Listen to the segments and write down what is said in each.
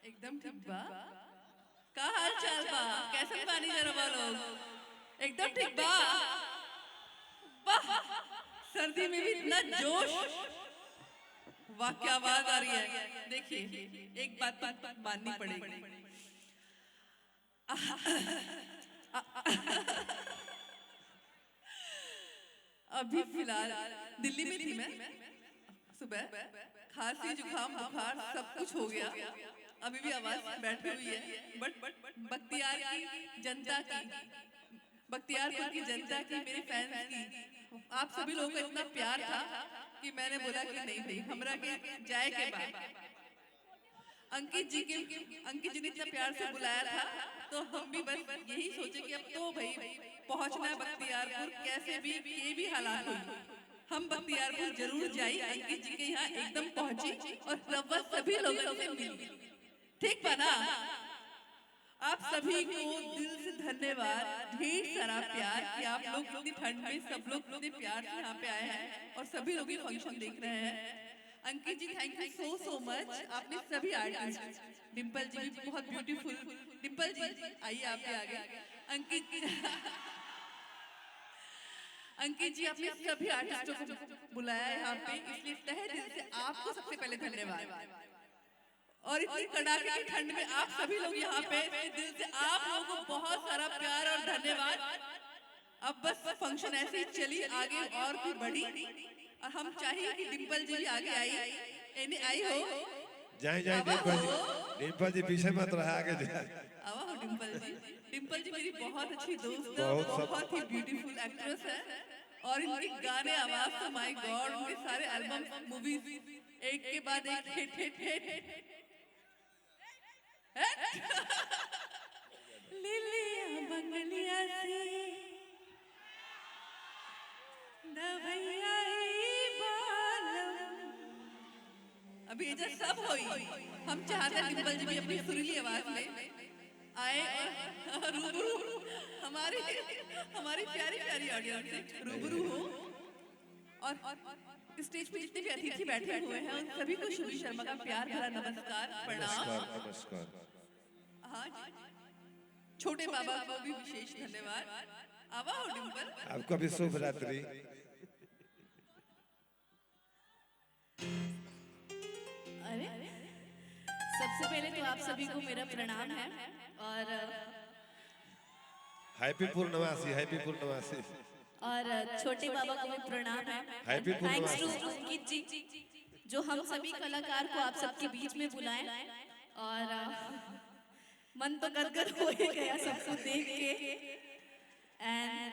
एकदम ठीक बा। का हाल चाल बा? कैसन बानी जरा बोलो। एकदम ठीक बा। वाह, सर्दी में भी इतना जोश। वाह क्या आवाज आ रही है। देखिए एक बात माननी पड़ेगी। अभी फिलहाल दिल्ली में थी मैं। सुबह खांसी जुकाम बुखार सब कुछ हो गया। अभी भी आवाज बैठी हुई है। बट बख्तियार की जनता की, बख्तियारपुर की जनता की, मेरे फैंस की, आप सभी लोगों का इतना प्यार था कि मैंने बोला कि नहीं भाई हमरा के जाए के बाद अंकित जी ने इतना प्यार से बुलाया था तो हम भी बस यही सोचे कि अब तो भाई पहुंचना है बख्तियारपुर, कैसे भी ये भी हालात हो हम बख्तियारपुर जरूर जाई। अंकित जी के यहाँ एकदम पहुंची और सभी लोगों से मिली। ठीक बा ना? आप सभी को दिल से धन्यवाद, ढेर सारा प्यार कि आप लोग इतनी ठंड में सब लोग इतने प्यार से यहाँ पे आए हैं और सभी लोग ये फंक्शन देख रहे हैं। अंकित जी थैंक यू सो मच। आपने सभी आर्टिस्ट, डिम्पल जी भी बहुत ब्यूटीफुल। डिम्पल जी आइए आप भी आगे। अंकित जी आपने सभी आर्टिस्टों को बुलाया यहाँ पे, इसलिए तहे दिल से आपको सबसे पहले धन्यवाद। और इतनी कड़ाके की ठंड में आप सभी लोग यहाँ पे दिल से आप लोगों को बहुत सारा प्यार और धन्यवाद। अब बस फंक्शन ऐसे ही चली आगे और भी बढ़ी और हम चाहिए कि डिम्पल जी भी आगे आई हो। जाए डिम्पल जी, डिम्पल जी पीछे मत रहा, आगे जाए। आवा हो डिम्पल जी। डिम्पल जी मेरी बहुत अच्छी दोस्त है, बहुत ही ब्यूटीफुल एक्ट्रेस है और इनके गाने आवाज तो माय गॉड, उनके सारे एल्बम मूवीज एक के बाद एक हिट। लिलिया बंगलिया से दवैया अभी ये सब होई। हम चाहते हैं डिम्पल जी भी अपनी सुरीली आवाज में आए और रूबरू हमारी प्यारी प्यारी ऑडियंस से रूबरू हो। और स्टेज पे जितने भी अतिथि बैठे हुए हैं उन सभी को शुभ शर्मा का प्यार भरा नमस्कार प्रणाम। नमस्कार। हाँ, छोटे बाबा को भी विशेष धन्यवाद। आवा हो डिम्पल, आपको भी शुभ रात्रि। अरे सबसे पहले तो आप सभी को मेरा प्रणाम है और हैप्पी पूर्णमासी। और छोटे बाबा को भी प्रणाम है। हैप्पी थैंक्स टू पूर्णमासी। अंकित जी जो हम सभी कलाकार को आप सबके बीच में बुलाएं और मन तो गदगद हो ही गया सबको देख के। एंड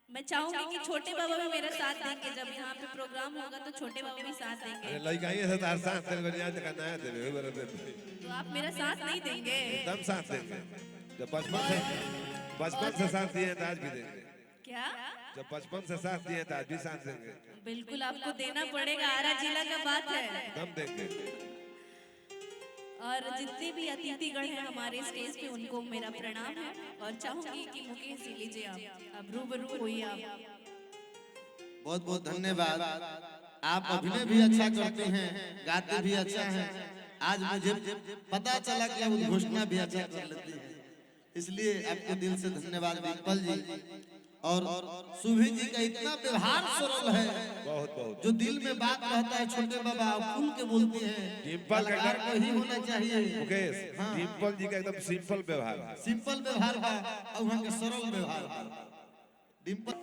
मैं चाहूंगी कि छोटे बाबा भी मेरा साथ देंगे। जब यहाँ पे प्रोग्राम होगा तो छोटे बाबा भी साथ देंगे। अरे लड़का ये से तार साथ तेरे को याद करना है तेरे बराबर। तो आप मेरा साथ नहीं देंगे? एकदम साथ देंगे। जब बचपन से साथ दिए तो आज भी देंगे। क्या? जब बचपन से साथ दिए तो आज भी साथ देंगे। बिल्कुल आपको देना पड़ेगा, आरा जिला का बात है। एकदम देंगे। और जितने भी अतिथिगण हैं हमारे स्टेज पे उनको मेरा प्रणाम है और चाहूंगी कि मुकेश जी लीजिए आप रूबरू होइए। आप बहुत बहुत धन्यवाद। आप अभिनय भी अच्छा करते हैं, गाते भी अच्छा हैं। आज मुझे पता चला कि आप घोषणा भी अच्छा कर लेते हैं, इसलिए आपको दिल से धन्यवाद डिम्पल जी। और सुभी जी का इतना व्यवहार सरल है, बहुत जो दिल में बात रहता है छोटे बाबा खुल के बोलते हैं। डिम्पल का कलाकार को ही होना चाहिए मुकेश। डिम्पल जी का एकदम सिंपल व्यवहार है। सिंपल व्यवहार है और वहाँ के सरल व्यवहार है। डिम्पल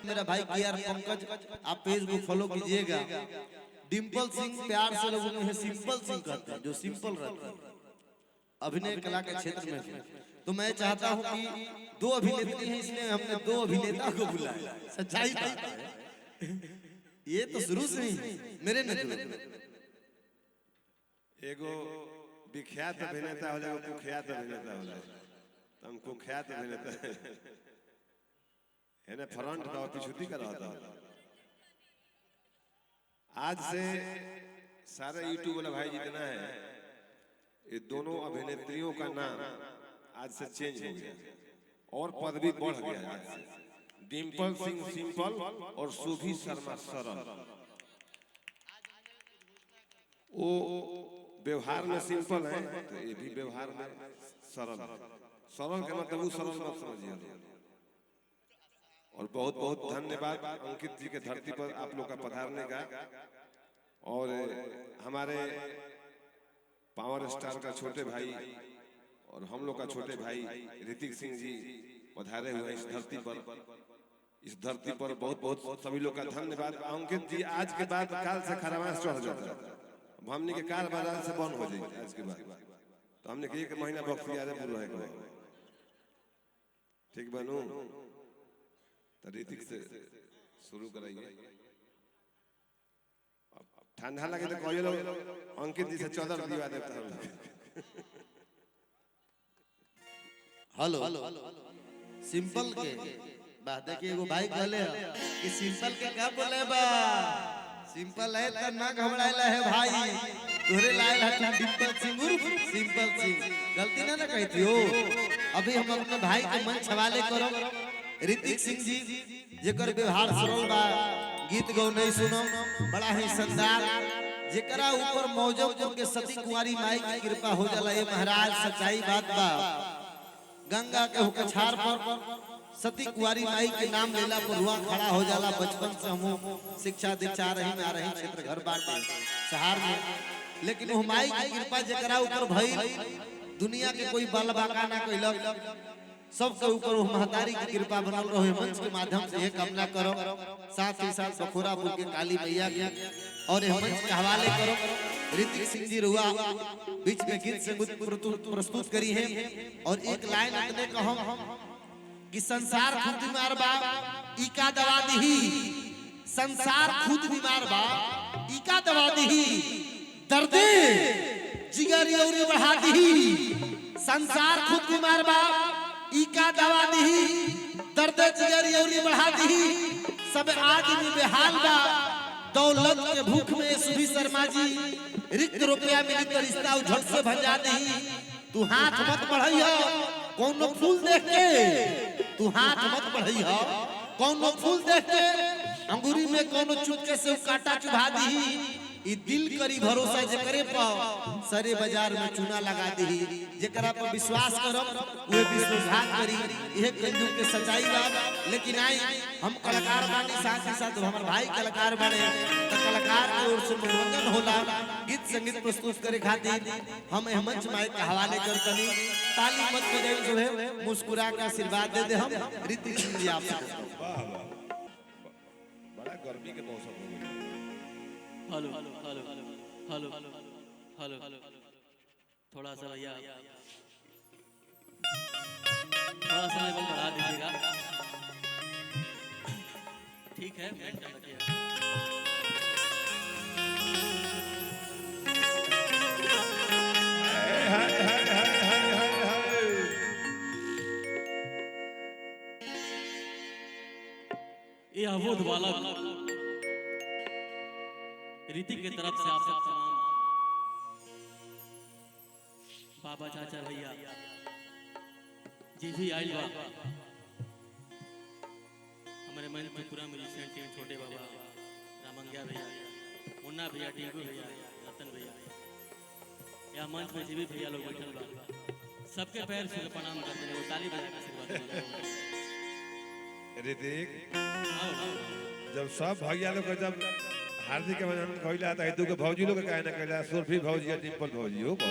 मेरा भाई केआर पंकज, आप पेज को फॉलो कीजिएगा। डिम्पल सिंह प्यार से लोगों ने सिंपल सिंह कहते हैं, जो सिंपल रहते हैं अभिनय कला के क्षेत्र में। तो मैं चाहता हूं कि दो अभिनेत्री हैं, इसलिए हमने दो अभिनेता को बुलाया। सच्चाई बात है, ये तो शुरू से ही मेरे नजर में एगो विख्यात अभिनेता हो जाए, कुख्यात अभिनेता हो जाए। हम कुख्यात अभिनेता है ना, फ्रंट का और पिछुती का रहता है। आज से सारे यूट्यूब वाला भाई जितना है, ये दोनों अभिनेत्रियों का नाम आज से चेंज हो गया और पदवी बढ़ गया आज से। डिम्पल सिंह सिंपल और सुभी शर्मा सरल। वो व्यवहार में सिंपल है तो ये भी व्यवहार में सरल। सरल का मतलब वो सरल मत समझिए। और बहुत बहुत धन्यवाद अंकित जी के धरती पर आप लोग का पधारने का। और हमारे पावर स्टार का छोटे भाई और हम लोग का छोटे भाई ऋतिक सिंह जी पधारे हुए इस धरती पर। इस धरती पर बहुत बहुत सभी लोग का धन्यवाद। अंकित जी आज के बाद काल से खरमास चढ़ जाता है, हमने के कार बाजार से बंद हो जाएगी आज के बाद। तो हमने के 1 महीना बख्तियार पूरा रहेगा। ठीक बनू तो ऋतिक से शुरू कराइए। ठंडा लगे तो कहिए लोग अंकित जी से 14 दिवा देता है। हेलो सिंपल के बात देखिए, एगो भाई कहले कि सिंपल के क्या बोले बा, सिंपल है तो ना घबराइला है भाई, तोरे लायल है डिम्पल सिंह उर्फ सिंपल सिंह। गलती ना कहती हो। अभी हम अपने भाई के मंच हवाले करो ऋतिक सिंह जी, जेकर व्यवहार सरल बा, गीत गौ नहीं सुनो, बड़ा ही शानदार, जेकरा ऊपर मौजूद के सती कुंवारी माई की कृपा हो जाला। ये महाराज सच्चाई बात बा। गंगा के हुकछार पर सती कुंवारी माई के नाम लेला पर रुआ खड़ा हो जाला। बचपन से हम शिक्षा दीक्षा रही में आ रही क्षेत्र घर बाटे शहर में, लेकिन वो माई की कृपा जेकरा ऊपर भई, दुनिया के कोई बल बाका ना कोई सबके ऊपर वो महतारी की कृपा बनल रहे। मंच के माध्यम से ये कामना करो, साथ ही साथ बखोरापुर के काली मैया के और ये मंच के हवाले करो। ऋतिक सिंह जी रुआ बीच में गीत संगीत प्रस्तुत करी है और एक लाइन अपने कहो कि संसार खुद बीमार बा इका दवा दही, संसार खुद बीमार बा इका दवा दही, दर्दे जिगर और बढ़ा दही। संसार खुद बीमार बा इका दवा दही, दर्द जिगर यौरी बढ़ा दही। सब आदमी बेहाल बा दौलत के भूख में। सुभी शर्मा जी रिक्त रुपया मिली तो रिश्ता झट से भंजा दही। तू हाथ मत बढ़ाइयो कौनो फूल देख के, तू हाथ मत बढ़ाइयो कौनो फूल देख के, अंगूरी में कौनो चुटके से कांटा चुभा दही। ई दिल करी भरोसा जेकरे पर सरे बाजार में चूना लगा दही। जेकरा पर विश्वास करब वे विश्वासघात करी, यह कंजूस के सच्चाई बा। लेकिन आई हम कलाकार बानी, साथ ही साथ हमारे भाई कलाकार बने, तो कलाकार की ओर से मनोरंजन होला। गीत संगीत प्रस्तुत करे खातिर हम यह मंच माइक के हवाले करतनी। ताली मत बजाइए, जो है मुस्कुरा के आशीर्वाद दे दे। हम ऋतिक सिंह जी आपसे बड़ा गर्मी के मौसम हो गया। Hello hello hello hello hello, थोड़ा सा भैया थोड़ा सा लेवल बढ़ा दीजिएगा। ठीक है, मेंटेन रखिएगा। ये अवोध वाला ऋतिक की तरफ से आप सब तमाम बाबा चाचा भैया जी भी आइल बा, हमारे मन में पूरा म्यूजिशियन टीम, छोटे बाबा रामंगिया भैया, मुन्ना भैया, टीकू भैया, रतन भैया, या मंच में जी भी भैया लोग बैठल बा। सबके पैर छू के प्रणाम करते हैं, वो ताली बजा के आशीर्वाद देते हैं। ऋतिक जब सब भैया लोग जब हार्दिक अभिनंदन कहला त हेतु के भौजी लोग काहे ना कहला सुरभि भौजी या डिंपल भौजी हो बा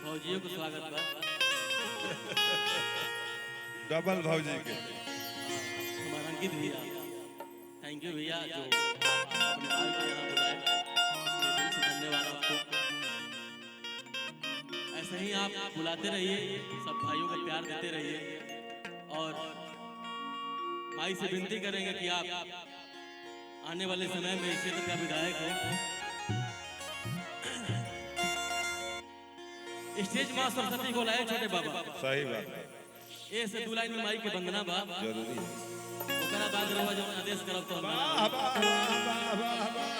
भौजियों को स्वागत बा डबल भौजी के हमारा अंकित भैया थैंक यू भैया जो अपने भाई को यहाँ बुलाए इसके दिल से धन्यवाद आपको। ऐसे ही आप बुलाते रहिए सब भाइयों को प्यार देते रहिए और माई से विनती करेंगे कि आप आने वाले समय में इस क्षेत्र का विधायक हो। स्टेज मां सरस्वती को लाए छोटे बाबा सही बात है ए से दू लाइन में माई के वंदना बा जरूरी है ओकरा बाद रवा जब आदेश करब तो हम वाह वाह वाह वाह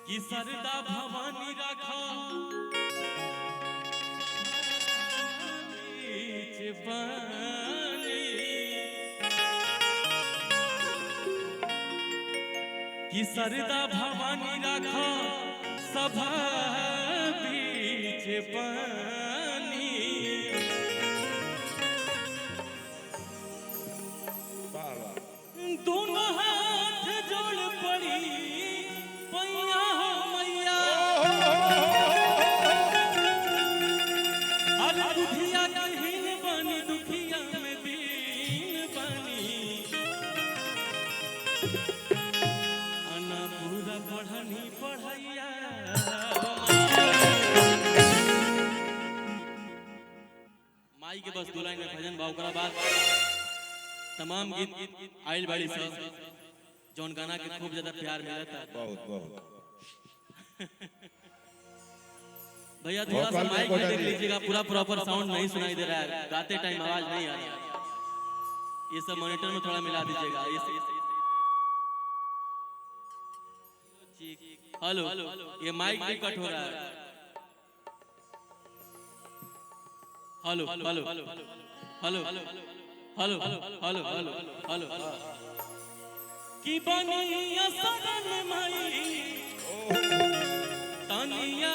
कि सरदा भवानी राखा बीच बानी कि सरदा भवानी राखा सभा बीच बानी दोनों हाथ जोड़ पड़ी पैया मैया अरे दुखिया कहीं बनी दुखिया में दीन बनी अना पूरा पढ़नी पढ़ैया माई के बस दो लाइन में भजन भाव करा बाद तमाम गीत आइल बाड़ी सब जौन गाना के खूब ज्यादा प्यार मिलता है बहुत बहुत भैया थोड़ा सा माइक में देख लीजिएगा पूरा प्रॉपर साउंड नहीं सुनाई दे रहा है गाते टाइम आवाज नहीं आ रहा ये सब मॉनिटर में थोड़ा मिला दीजिएगा हेलो ये माइक भी कट हो रहा है hello hello hello hello hello hello hello hello की बनिया सदन माई तनिया